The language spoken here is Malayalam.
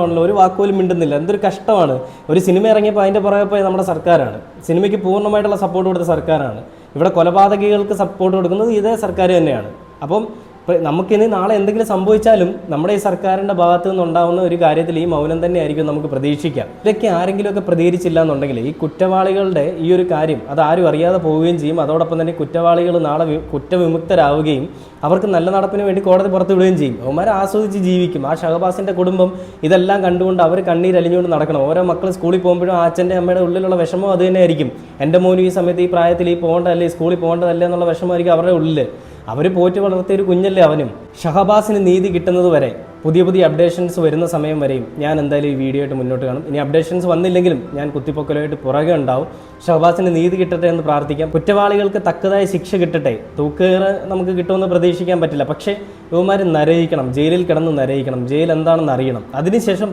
ആണല്ലോ, ഒരു വാക്കുപോലും മിണ്ടുന്നില്ല. എന്തൊരു കഷ്ടമാണ്. ഒരു സിനിമ ഇറങ്ങിയപ്പോൾ അതിൻ്റെ പുറകെ പോയി നമ്മുടെ സർക്കാരാണ്. സിനിമയ്ക്ക് പൂർണ്ണമായിട്ടുള്ള സപ്പോർട്ട് കൊടുത്ത സർക്കാരാണ്. ഇവിടെ കൊലപാതകികൾക്ക് സപ്പോർട്ട് കൊടുക്കുന്നത് ഇതേ സർക്കാർ തന്നെയാണ്. അപ്പം നമുക്കിനി നാളെ എന്തെങ്കിലും സംഭവിച്ചാലും നമ്മുടെ ഈ സർക്കാരിൻ്റെ ഭാഗത്തു നിന്നുണ്ടാകുന്ന ഒരു കാര്യത്തിൽ ഈ മൗനം തന്നെയായിരിക്കും നമുക്ക് പ്രതീക്ഷിക്കാം. ഇതൊക്കെ ആരെങ്കിലുമൊക്കെ പ്രതികരിച്ചില്ല എന്നുണ്ടെങ്കിൽ ഈ കുറ്റവാളികളുടെ ഈ ഒരു കാര്യം അത് ആരും അറിയാതെ പോവുകയും ചെയ്യും. അതോടൊപ്പം തന്നെ കുറ്റവാളികൾ നാളെ കുറ്റവിമുക്തരാവുകയും അവർക്ക് നല്ല നടപ്പിന് വേണ്ടി കോടതി പുറത്തുവിടുകയും ചെയ്യും. അവന്മാരെ ആസ്വദിച്ച് ജീവിക്കും. ആ ഷഹബാസിൻ്റെ കുടുംബം ഇതെല്ലാം കണ്ടുകൊണ്ട് അവർ കണ്ണീരലിഞ്ഞുകൊണ്ട് നടക്കണം. ഓരോ മക്കൾ സ്കൂളിൽ പോകുമ്പോഴും ആ അച്ഛൻ്റെ അമ്മയുടെ ഉള്ളിലുള്ള വിഷമം അത് തന്നെയായിരിക്കും. എൻ്റെ മോനും ഈ സമയത്ത് ഈ പ്രായത്തിൽ ഈ പോകേണ്ടതല്ലേ, സ്കൂളിൽ പോകേണ്ടതല്ലേ എന്നുള്ള വിഷമമായിരിക്കും അവരുടെ ഉള്ളിൽ. അവർ പോറ്റി വളർത്തിയൊരു കുഞ്ഞല്ലേ അവനും. ഷഹബാസിന് നീതി കിട്ടുന്നത് വരെ, പുതിയ അപ്ഡേഷൻസ് വരുന്ന സമയം വരെയും ഞാൻ എന്തായാലും ഈ വീഡിയോ ആയിട്ട് മുന്നോട്ട് കാണും. ഇനി അപ്ഡേഷൻസ് വന്നില്ലെങ്കിലും ഞാൻ കുത്തിപ്പൊക്കലുമായിട്ട് പുറകെ ഉണ്ടാവും. ഷഹബാസിന് നീതി കിട്ടട്ടെ എന്ന് പ്രാർത്ഥിക്കാം. കുറ്റവാളികൾക്ക് തക്കതായ ശിക്ഷ കിട്ടട്ടെ. തൂക്കേറ് നമുക്ക് കിട്ടുമെന്ന് പ്രതീക്ഷിക്കാൻ പറ്റില്ല. പക്ഷേ ഇവന്മാർ നരയിക്കണം, ജയിലിൽ കിടന്ന് നരയിക്കണം. ജയിൽ എന്താണെന്ന് അറിയണം. അതിനുശേഷം